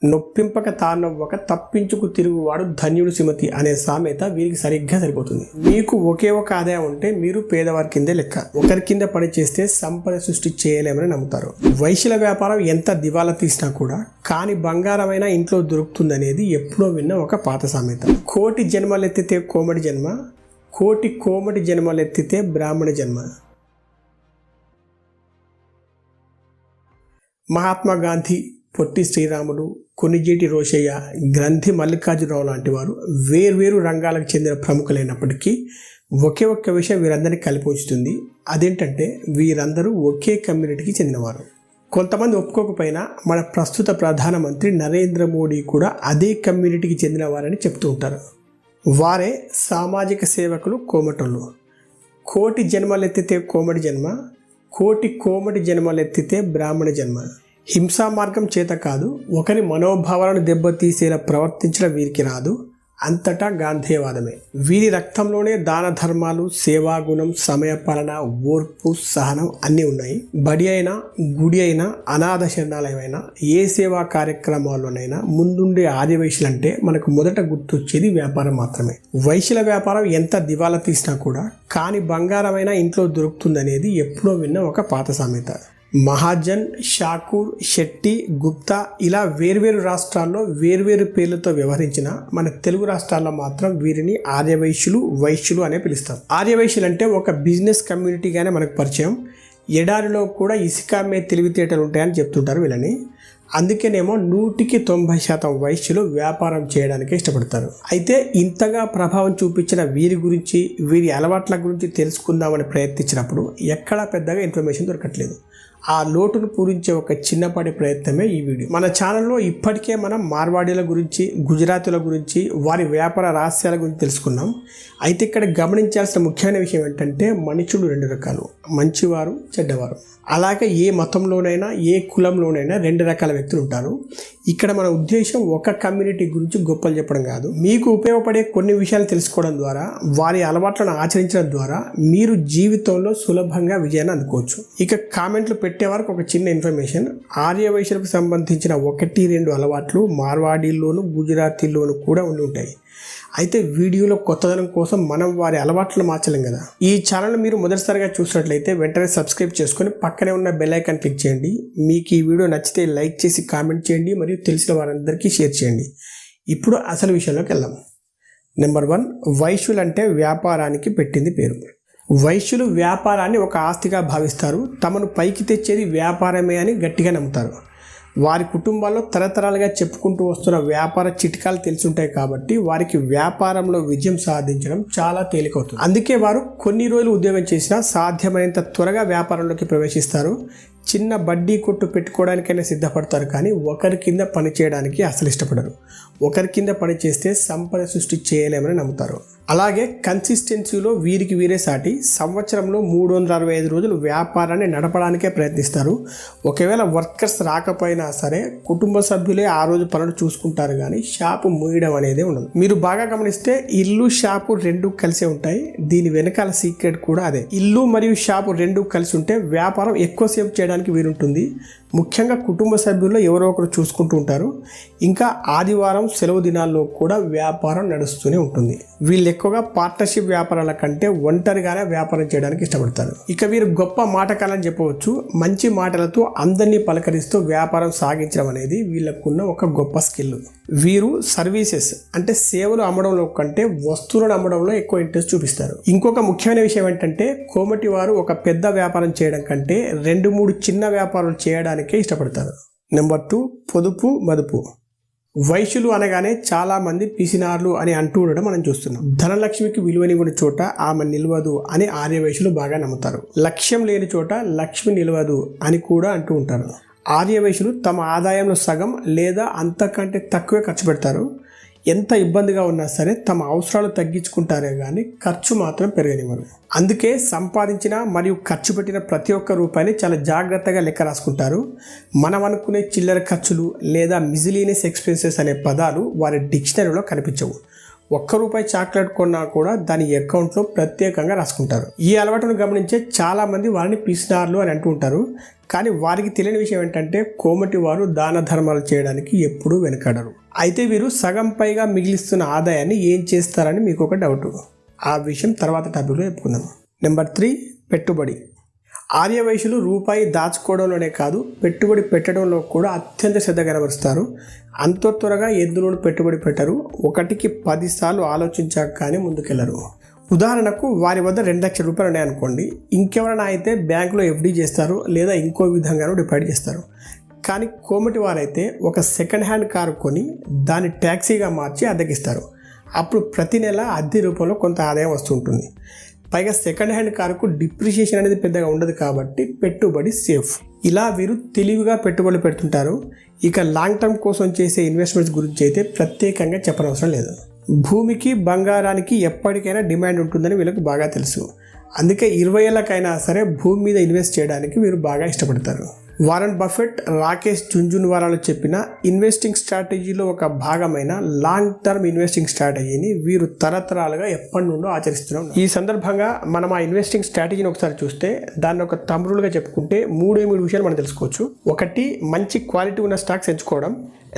నొప్పింపక తానవ్వక తప్పించుకు తిరుగువాడు ధన్యుడు సుమతి అనే సామెత వీరికి సరిగ్గా సరిపోతుంది. మీకు ఒకే ఒక ఆదాయం ఉంటే మీరు పేదవారి కిందే లెక్క. ఒకరి కింద పని చేస్తే సంపద సృష్టి చేయలేమని నమ్ముతారు. వైశ్యుల వ్యాపారం ఎంత దివాలా తీసినా కూడా కాని బంగారమైన ఇంట్లో దొరుకుతుందనేది ఎప్పుడో విన్న ఒక పాత సామెత. కోటి జన్మలెత్తితే కోమటి జన్మ, కోటి కోమటి జన్మలెత్తితే బ్రాహ్మణ జన్మ. మహాత్మా గాంధీ, పొట్టి శ్రీరాములు, కొనిజేటి రోషయ్య, గ్రంథి మల్లికార్జునరావు లాంటి వారు వేర్వేరు రంగాలకు చెందిన ప్రముఖులైనప్పటికీ ఒకే ఒక్క విషయం వీరందరినీ కలిపి ఉంచుతుంది. అదేంటంటే వీరందరూ ఒకే కమ్యూనిటీకి చెందినవారు. కొంతమంది ఒప్పుకోకపోయినా మన ప్రస్తుత ప్రధానమంత్రి నరేంద్ర మోడీ కూడా అదే కమ్యూనిటీకి చెందినవారని చెప్తూ ఉంటారు. వారే సామాజిక సేవకులు కోమటోళ్ళు. కోటి జన్మలెత్తితే కోమటి జన్మ, కోటి కోమటి జన్మలెత్తితే బ్రాహ్మణ జన్మ. హింసా మార్గం చేత కాదు, ఒకరి మనోభావాలను దెబ్బతీసేలా ప్రవర్తించడం వీరికి రాదు. అంతటా గాంధేయవాదమే. వీరి రక్తంలోనే దాన ధర్మాలు, సేవాగుణం, సమయపాలన, ఓర్పు, సహనం అన్నీ ఉన్నాయి. బడి అయినా, గుడి అయినా, అనాథ శరణాలయమైనా, ఏ సేవా కార్యక్రమాల్లోనైనా ముందుండే ఆర్యవైశ్యులంటే మనకు మొదట గుర్తొచ్చేది వ్యాపారం మాత్రమే. వైశ్యుల వ్యాపారం ఎంత దివాలా తీసినా కూడా కాని బంగారమైన ఇంట్లో దొరుకుతుందనేది ఎప్పుడో విన్న ఒక పాత సామెత. మహాజన్, షాకూర్, శెట్టి, గుప్తా ఇలా వేర్వేరు రాష్ట్రాల్లో వేర్వేరు పేర్లతో వ్యవహరించిన మన తెలుగు రాష్ట్రాల్లో మాత్రం వీరిని ఆర్యవైశ్యులు, వైశ్యులు అనే పిలుస్తాం. ఆర్యవైశ్యులు అంటే ఒక బిజినెస్ కమ్యూనిటీగానే మనకు పరిచయం. ఎడారిలో కూడా ఇసుక అమ్మే తెలివితేటలు ఉంటాయని చెప్తుంటారు వీళ్ళని. అందుకేనేమో 100% వైశ్యులు వ్యాపారం చేయడానికి ఇష్టపడతారు. అయితే ఇంతగా ప్రభావం చూపించిన వీరి గురించి, వీరి అలవాట్ల గురించి తెలుసుకుందామని ప్రయత్నించినప్పుడు ఎక్కడా పెద్దగా ఇన్ఫర్మేషన్ దొరకట్లేదు. ఆ లోటును పూరించే ఒక చిన్నపాటి ప్రయత్నమే ఈ వీడియో. మన ఛానల్లో ఇప్పటికే మనం మార్వాడీల గురించి, గుజరాతీల గురించి, వారి వ్యాపార రహస్యాల గురించి తెలుసుకున్నాం. అయితే ఇక్కడ గమనించాల్సిన ముఖ్యమైన విషయం ఏంటంటే మనుషులు 2 రకాలు, మంచివారు, చెడ్డవారు. అలాగే ఏ మతంలోనైనా, ఏ కులంలోనైనా 2 రకాల వ్యక్తులు ఉంటారు. ఇక్కడ మన ఉద్దేశం ఒక కమ్యూనిటీ గురించి గొప్పలు చెప్పడం కాదు. మీకు ఉపయోగపడే కొన్ని విషయాలు తెలుసుకోవడం ద్వారా, వారి అలవాట్లను ఆచరించడం ద్వారా మీరు జీవితంలో సులభంగా విజయాన్ని అందుకోవచ్చు. ఇక కామెంట్లు పెట్టే వరకు ఒక చిన్న ఇన్ఫర్మేషన్. ఆర్యవైశ్యులకు సంబంధించిన 1-2 అలవాట్లు మార్వాడీల్లోను, గుజరాతీల్లోను కూడా ఉండి ఉంటాయి. అయితే వీడియోలో కొత్తదనం కోసం మనం వారి అలవాట్లను మార్చలేం కదా. ఈ ఛానల్ మీరు మొదటిసారిగా చూసినట్లయితే వెంటనే సబ్స్క్రైబ్ చేసుకొని పక్కనే ఉన్న బెల్ ఐకాన్ క్లిక్ చేయండి. మీకు ఈ వీడియో నచ్చితే లైక్ చేసి కామెంట్ చేయండి, మరియు తెలిసిన వారందరికీ షేర్ చేయండి. ఇప్పుడు అసలు విషయంలోకి వెళ్దాం. నెంబర్ 1, వైశ్యులు అంటే వ్యాపారానికి పెట్టింది పేరు. వైశ్యులు వ్యాపారాన్ని ఒక ఆస్తిగా భావిస్తారు. తమను పైకి తెచ్చేది వ్యాపారమే అని గట్టిగా నమ్ముతారు. వారి కుటుంబాల్లో తరతరాలుగా చెప్పుకుంటూ వస్తున్న వ్యాపార చిట్కాలు తెలుసుంటాయి కాబట్టి వారికి వ్యాపారంలో విజయం సాధించడం చాలా తేలికవుతుంది. అందుకే వారు కొన్ని రోజులు ఉద్యోగం చేసినా సాధ్యమైనంత త్వరగా వ్యాపారంలోకి ప్రవేశిస్తారు. చిన్న బడ్డీ కొట్టు పెట్టుకోవడానికైనా సిద్ధపడతారు, కానీ ఒకరి కింద పని చేయడానికి అసలు ఇష్టపడరు. ఒకరి కింద పని చేస్తే సంపద సృష్టి చేయలేమని నమ్ముతారు. అలాగే కన్సిస్టెన్సీలో వీరికి వీరే సాటి. సంవత్సరంలో 365 రోజులు వ్యాపారాన్ని నడపడానికే ప్రయత్నిస్తారు. ఒకవేళ వర్కర్స్ రాకపోయినా సరే కుటుంబ సభ్యులే ఆ రోజు పనులు చూసుకుంటారు, కానీ షాపు మూయడం అనేది ఉండదు. మీరు బాగా గమనిస్తే ఇల్లు, షాపు 2 కలిసే ఉంటాయి. దీని వెనకాల సీక్రెట్ కూడా అదే. ఇల్లు మరియు షాపు 2 కలిసి ఉంటే వ్యాపారం ఎక్కువసేపు చేయడానికి వీలుంటుంది. ముఖ్యంగా కుటుంబ సభ్యుల్లో ఎవరో ఒకరు చూసుకుంటూ ఉంటారు. ఇంకా ఆదివారం, సెలవు దినాల్లో కూడా వ్యాపారం నడుస్తూనే ఉంటుంది. వీళ్ళు ఎక్కువగా పార్ట్నర్షిప్ వ్యాపారాల కంటే ఒంటరిగానే వ్యాపారం చేయడానికి ఇష్టపడతారు. ఇక వీరు గొప్ప మాటకాలని చెప్పవచ్చు. మంచి మాటలతో అందరినీ పలకరిస్తూ వ్యాపారం సాగించడం అనేది వీళ్ళకున్న ఒక గొప్ప స్కిల్. వీరు సర్వీసెస్ అంటే సేవలు అమ్మడంలో కంటే వస్తువులను అమ్మడంలో ఎక్కువ ఇంట్రెస్ట్ చూపిస్తారు. ఇంకొక ముఖ్యమైన విషయం ఏంటంటే కోమటి వారు ఒక పెద్ద వ్యాపారం చేయడం కంటే 2-3 చిన్న వ్యాపారాలు చేయడానికే ఇష్టపడతారు. నెంబర్ 2, పొదుపు, మదుపు. వైశ్యులు అనగానే చాలా మంది పిసినార్లు అని అంటూ ఉండడం మనం చూస్తున్నాం. ధనలక్ష్మికి విలువనివ్వని చోట ఆమె నిలవదు అని ఆర్యవైశ్యులు బాగా నమ్ముతారు. లక్ష్యం లేని చోట లక్ష్మి నిలవదు అని కూడా అంటూ ఉంటారు. ఆర్యవైశ్యులు తమ ఆదాయంలో సగం లేదా అంతకంటే తక్కువే ఖర్చు పెడతారు. ఎంత ఇబ్బందిగా ఉన్నా సరే తమ అవసరాలు తగ్గించుకుంటారే కానీ ఖర్చు మాత్రం పెరగనివ్వరు. అందుకే సంపాదించిన మరియు ఖర్చు పెట్టిన ప్రతి ఒక్క రూపాయిని చాలా జాగ్రత్తగా లెక్క రాసుకుంటారు. మనం అనుకునే చిల్లర ఖర్చులు లేదా మిజిలీనియస్ ఎక్స్పెన్సెస్ అనే పదాలు వారి డిక్షనరీలో కనిపించవు. ₹1 చాక్లెట్ కొన్నా కూడా దాని అకౌంట్లో ప్రత్యేకంగా రాసుకుంటారు. ఈ అలవాటును గమనించే చాలామంది వారిని పిసినార్లు అని అంటూ ఉంటారు. కానీ వారికి తెలియని విషయం ఏంటంటే కోమటి వారు దాన ధర్మాలు చేయడానికి ఎప్పుడూ వెనకాడరు. అయితే వీరు సగం పైగా మిగిలిస్తున్న ఆదాయాన్ని ఏం చేస్తారని మీకు ఒక డౌట్. ఆ విషయం తర్వాత టాపిక్లో చెప్పుకుందాం. నెంబర్ 3, పెట్టుబడి. ఆర్యవైశ్యులు రూపాయి దాచుకోవడంలోనే కాదు, పెట్టుబడి పెట్టడంలో కూడా అత్యంత శ్రద్ధ కనబరుస్తారు. అంత త్వరగా ఎందులోనూ పెట్టుబడి పెట్టరు. 1కి 10 సార్లు ఆలోచించాక కానీ ముందుకెళ్లరు. ఉదాహరణకు వారి వద్ద ₹2 లక్షలు ఉన్నాయనుకోండి, ఇంకెవరైనా అయితే బ్యాంకులో FD చేస్తారు లేదా ఇంకో విధంగానూ డిపాజిట్ చేస్తారు. కానీ కోమటి వారైతే ఒక సెకండ్ హ్యాండ్ కారు కొని దాన్ని ట్యాక్సీగా మార్చి అద్దెకిస్తారు. అప్పుడు ప్రతి నెల అద్దె రూపంలో కొంత ఆదాయం వస్తుంటుంది. పైగా సెకండ్ హ్యాండ్ కారుకు డిప్రిషియేషన్ అనేది పెద్దగా ఉండదు కాబట్టి పెట్టుబడి సేఫ్. ఇలా వీరు తెలివిగా పెట్టుబడులు పెడుతుంటారు. ఇక లాంగ్ టర్మ్ కోసం చేసే ఇన్వెస్ట్మెంట్స్ గురించి అయితే ప్రత్యేకంగా చెప్పనవసరం లేదు. భూమికి బంగారానికి ఎప్పటికైనా డిమాండ్ ఉంటుందని వీళ్ళకి బాగా తెలుసు. అందుకే 20 ఏళ్ళకైనా సరే భూమి మీద ఇన్వెస్ట్ చేయడానికి వీరు బాగా ఇష్టపడతారు. వారన్ బఫెట్, రాకేష్ జుంజున్వాలాలు చెప్పిన ఇన్వెస్టింగ్ స్ట్రాటజీలో ఒక భాగమైన లాంగ్ టర్మ్ ఇన్వెస్టింగ్ స్ట్రాటజీని వీరు తరతరాలుగా ఎప్పటి నుండో ఆచరిస్తున్నాం. ఈ సందర్భంగా మనం ఆ ఇన్వెస్టింగ్ స్ట్రాటజీని ఒకసారి చూస్తే దాన్ని ఒక తమ్ముడుగా చెప్పుకుంటే 3 విషయాలు మనం తెలుసుకోవచ్చు. 1, మంచి క్వాలిటీ ఉన్న స్టాక్స్ ఎంచుకోవడం.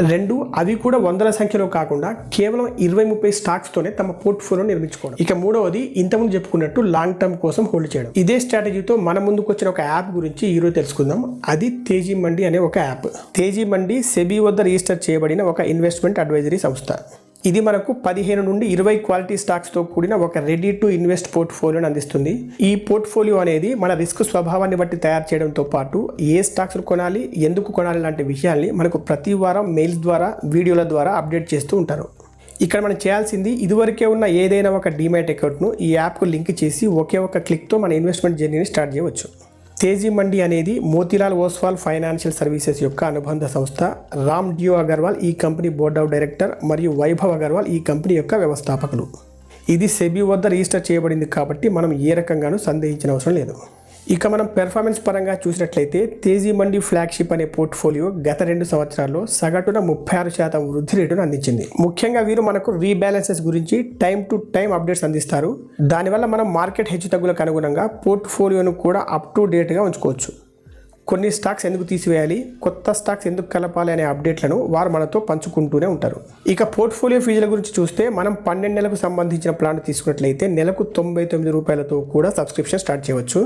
2, అవి కూడా వందల సంఖ్యలో కాకుండా కేవలం 20-30 స్టాక్స్తోనే తమ పోర్ట్ఫోలియో నిర్మించుకోవడం. ఇక 3వది ఇంతకుముందు చెప్పుకున్నట్టు లాంగ్ టర్మ్ కోసం హోల్డ్ చేయడం. ఇదే స్ట్రాటజీతో మన ముందుకు వచ్చిన ఒక యాప్ గురించి ఈరోజు తెలుసుకుందాం. అది తేజీ మండి అనే ఒక యాప్. తేజీ మండి సెబీ వద్ద రిజిస్టర్ చేయబడిన ఒక ఇన్వెస్ట్మెంట్ అడ్వైజరీ సంస్థ. ఇది మనకు 15 నుండి 20 క్వాలిటీ స్టాక్స్తో కూడిన ఒక రెడీ టు ఇన్వెస్ట్ పోర్ట్ఫోలియోని అందిస్తుంది. ఈ పోర్ట్ఫోలియో అనేది మన రిస్క్ స్వభావాన్ని బట్టి తయారు చేయడంతో పాటు ఏ స్టాక్స్ కొనాలి, ఎందుకు కొనాలి లాంటి విషయాల్ని మనకు ప్రతి వారం మెయిల్స్ ద్వారా, వీడియోల ద్వారా అప్డేట్ చేస్తూ ఉంటారు. ఇక్కడ మనం చేయాల్సింది ఇదివరకే ఉన్న ఏదైనా ఒక డీమ్యాట్ అకౌంట్ను ఈ యాప్కు లింక్ చేసి ఒకే ఒక క్లిక్తో మన ఇన్వెస్ట్మెంట్ జర్నీని స్టార్ట్ చేయవచ్చు. తేజీ మండి అనేది మోతీలాల్ ఓస్వాల్ ఫైనాన్షియల్ సర్వీసెస్ యొక్క అనుబంధ సంస్థ. రామ్ డియో అగర్వాల్ ఈ కంపెనీ బోర్డ్ ఆఫ్ డైరెక్టర్ మరియు వైభవ్ అగర్వాల్ ఈ కంపెనీ యొక్క వ్యవస్థాపకులు. ఇది సెబీ వద్ద రిజిస్టర్ చేయబడింది కాబట్టి మనం ఏ రకంగానూ సందేహించిన అవసరం లేదు. ఇక మనం పెర్ఫార్మెన్స్ పరంగా చూసినట్లయితే తేజీ మండి ఫ్లాగ్షిప్ అనే పోర్ట్ఫోలియో గత 2 సంవత్సరాల్లో సగటున 36% వృద్ధి రేటును అందించింది. ముఖ్యంగా వీరు మనకు రీబ్యాలెన్సెస్ గురించి టైం టు టైం అప్డేట్స్ అందిస్తారు. దానివల్ల మనం మార్కెట్ హెచ్చుతగ్గులకు అనుగుణంగా పోర్ట్ఫోలియోను కూడా అప్ టు డేట్గా ఉంచుకోవచ్చు. కొన్ని స్టాక్స్ ఎందుకు తీసివేయాలి, కొత్త స్టాక్స్ ఎందుకు కలపాలి అనే అప్డేట్లను వారు మనతో పంచుకుంటూనే ఉంటారు. ఇక పోర్ట్ఫోలియో ఫీజుల గురించి చూస్తే మనం 12 నెలలకు సంబంధించిన ప్లాన్ తీసుకున్నట్లయితే నెలకు ₹99తో కూడా సబ్స్క్రిప్షన్ స్టార్ట్ చేయవచ్చు.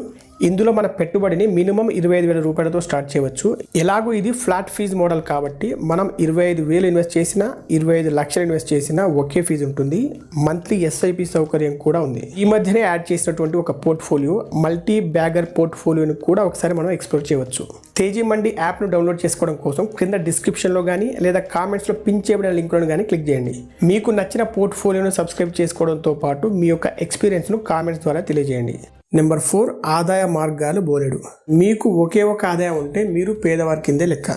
ఇందులో మన పెట్టుబడిని మినిమం ₹25,000తో స్టార్ట్ చేయవచ్చు. ఎలాగూ ఇది ఫ్లాట్ ఫీజు మోడల్ కాబట్టి మనం 25,000 ఇన్వెస్ట్ చేసినా 25 లక్షలు ఇన్వెస్ట్ చేసినా ఒకే ఫీజు ఉంటుంది. మంత్లీ SIP సౌకర్యం కూడా ఉంది. ఈ మధ్యనే యాడ్ చేసినటువంటి ఒక పోర్ట్ఫోలియో మల్టీ బ్యాగర్ పోర్ట్ఫోలియోని కూడా ఒకసారి మనం ఎక్స్ప్లోర్ చేయవచ్చు. తేజీ మండి యాప్ను డౌన్లోడ్ చేసుకోవడం కోసం కింద డిస్క్రిప్షన్లో కానీ లేదా కామెంట్స్లో పిన్ చేయబడిన లింక్లను కానీ క్లిక్ చేయండి. మీకు నచ్చిన పోర్ట్ఫోలియోను సబ్స్క్రైబ్ చేసుకోవడంతో పాటు మీ యొక్క ఎక్స్పీరియన్స్ను కామెంట్స్ ద్వారా తెలియజేయండి. నెంబర్ 4, ఆదాయ మార్గాలు బోలెడు. మీకు ఒకే ఒక ఆదాయం ఉంటే మీరు పేదవారి కిందే లెక్క.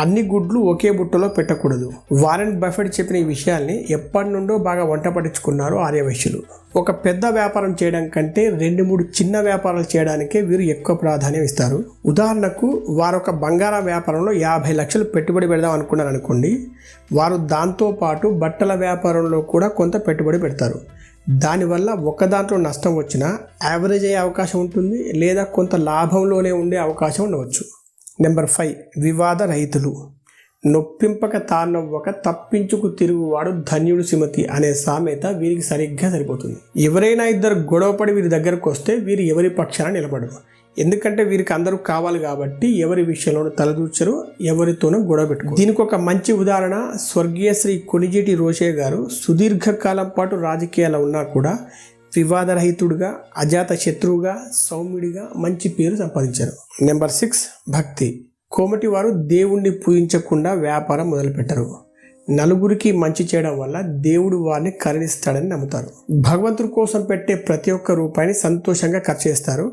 అన్ని గుడ్లు ఒకే బుట్టలో పెట్టకూడదు. వారెన్ బఫెట్ చెప్పిన ఈ విషయాల్ని ఎప్పటి నుండో బాగా వంట పట్టించుకున్నారు ఆర్యవైశ్యులు. ఒక పెద్ద వ్యాపారం చేయడం కంటే 2-3 చిన్న వ్యాపారాలు చేయడానికే వీరు ఎక్కువ ప్రాధాన్యం ఇస్తారు. ఉదాహరణకు వారు ఒక బంగారం వ్యాపారంలో 50 లక్షలు పెట్టుబడి పెడదాం అనుకున్నారు అనుకోండి, వారు దాంతోపాటు బట్టల వ్యాపారంలో కూడా కొంత పెట్టుబడి పెడతారు. దానివల్ల ఒక దాంట్లో నష్టం వచ్చినా యావరేజ్ అయ్యే అవకాశం ఉంటుంది, లేదా కొంత లాభంలోనే ఉండే అవకాశం ఉండవచ్చు. నెంబర్ 5, వివాద రహితులు. నొప్పింపక తానవ్వక తప్పించుకు తిరుగువాడు ధన్యుడు సుమతి అనే సామెత వీరికి సరిగ్గా సరిపోతుంది. ఎవరైనా ఇద్దరు గొడవపడి వీరి దగ్గరకు వస్తే వీరు ఎవరి పక్షాన నిలబడరు. ఎందుకంటే వీరికి అందరూ కావాలి కాబట్టి ఎవరి విషయంలోనూ తలదూర్చరు, ఎవరితోనూ గొడవ పెట్టుకోరు. దీనికి ఒక మంచి ఉదాహరణ స్వర్గీయ శ్రీ కొణిజేటి రోషయ్య గారు. సుదీర్ఘకాలం పాటు రాజకీయాల్లో ఉన్నా కూడా వివాదరహితుడుగా, అజాత శత్రువుగా, సౌమ్యుడిగా మంచి పేరు సంపాదించారు. నెంబర్ 6, భక్తి. కోమటి వారు దేవుణ్ణి పూజించకుండా వ్యాపారం మొదలుపెట్టరు. నలుగురికి మంచి చేయడం వల్ల దేవుడు వారిని కరుణిస్తాడని నమ్ముతారు. భగవంతుడి కోసం పెట్టే ప్రతి ఒక్క రూపాయిని సంతోషంగా ఖర్చు చేస్తారు.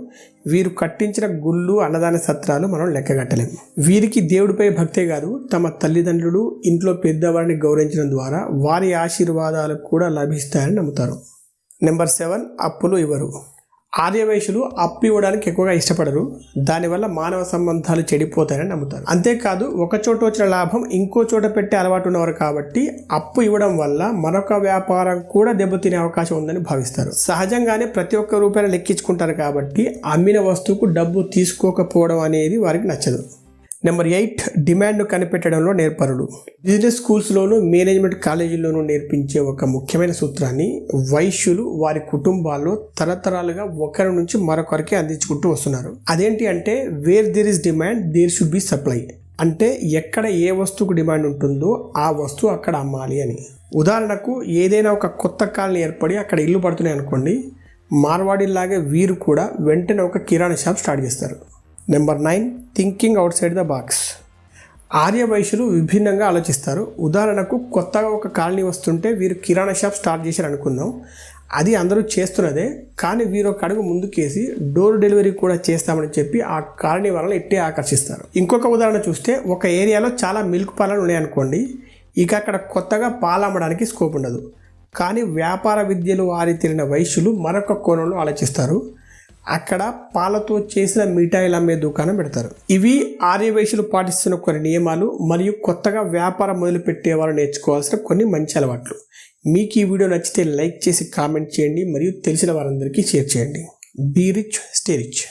వీరు కట్టించిన గుళ్ళు, అన్నదాన సత్రాలు మనం లెక్కగట్టలేము. వీరికి దేవుడిపై భక్తే కాదు, తమ తల్లిదండ్రులు, ఇంట్లో పెద్దవారిని గౌరవించడం ద్వారా వారి ఆశీర్వాదాలు కూడా లభిస్తాయని నమ్ముతారు. నెంబర్ 7, అప్పులు ఇవ్వరు. ఆర్యవైశ్యులు అప్పు ఇవ్వడానికి ఎక్కువగా ఇష్టపడరు. దానివల్ల మానవ సంబంధాలు చెడిపోతాయని నమ్ముతారు. అంతేకాదు ఒక చోట వచ్చిన లాభం ఇంకో చోట పెట్టే అలవాటు ఉన్నవారు కాబట్టి అప్పు ఇవ్వడం వల్ల మరొక వ్యాపారం కూడా దెబ్బతినే అవకాశం ఉందని భావిస్తారు. సహజంగానే ప్రతి ఒక్క రూపాయలు లెక్కించుకుంటారు కాబట్టి అమ్మిన వస్తువుకు డబ్బు తీసుకోకపోవడం అనేది వారికి నచ్చదు. నెంబర్ 8, డిమాండ్ను కనిపెట్టడంలో నేర్పరులు. బిజినెస్ స్కూల్స్లోను మేనేజ్మెంట్ కాలేజీల్లోనూ నేర్పించే ఒక ముఖ్యమైన సూత్రాన్ని వైశ్యులు వారి కుటుంబాల్లో తరతరాలుగా ఒకరి నుంచి మరొకరికి అందించుకుంటూ వస్తున్నారు. అదేంటి అంటే where there is demand there should be supply. అంటే ఎక్కడ ఏ వస్తువుకు డిమాండ్ ఉంటుందో ఆ వస్తువు అక్కడ అమ్మాలి అని. ఉదాహరణకు ఏదైనా ఒక కొత్త కాలనీ ఏర్పడి అక్కడ ఇల్లు పడుతున్నాయి అనుకోండి, మార్వాడిలాగే వీరు కూడా వెంటనే ఒక కిరాణా షాప్ స్టార్ట్ చేస్తారు. Number 9, thinking outside the box. ఆర్యవైశ్యులు విభిన్నంగా ఆలోచిస్తారు. ఉదాహరణకు కొత్తగా ఒక కాలనీ వస్తుంటే వీరు కిరాణా షాప్ స్టార్ట్ చేశారు అనుకుందాం. అది అందరూ చేస్తున్నదే, కానీ వీరు ఒక అడుగు ముందుకేసి డోర్ డెలివరీ కూడా చేస్తామని చెప్పి ఆ కాలనీ వాళ్ళని ఇట్టే ఆకర్షిస్తారు. ఇంకొక ఉదాహరణ చూస్తే ఒక ఏరియాలో చాలా మిల్క్ పార్లర్లు ఉన్నాయనుకోండి, ఇక అక్కడ కొత్తగా పాలు అమ్మడానికి స్కోప్ ఉండదు. కానీ వ్యాపార విద్యలు ఆరితేరిన వైశ్యులు మరొక కోణంలో ఆలోచిస్తారు. అక్కడ పాలతో చేసిన మిఠాయిలు అమ్మే దుకాణం పెడతారు. ఇవి ఆర్యవైశ్యులు పాటిస్తున్న కొన్ని నియమాలు మరియు కొత్తగా వ్యాపారం మొదలు పెట్టేవారు నేర్చుకోవాల్సిన కొన్ని మంచి అలవాట్లు. మీకు ఈ వీడియో నచ్చితే లైక్ చేసి కామెంట్ చేయండి మరియు తెలిసిన వారందరికీ షేర్ చేయండి. Be rich, stay rich.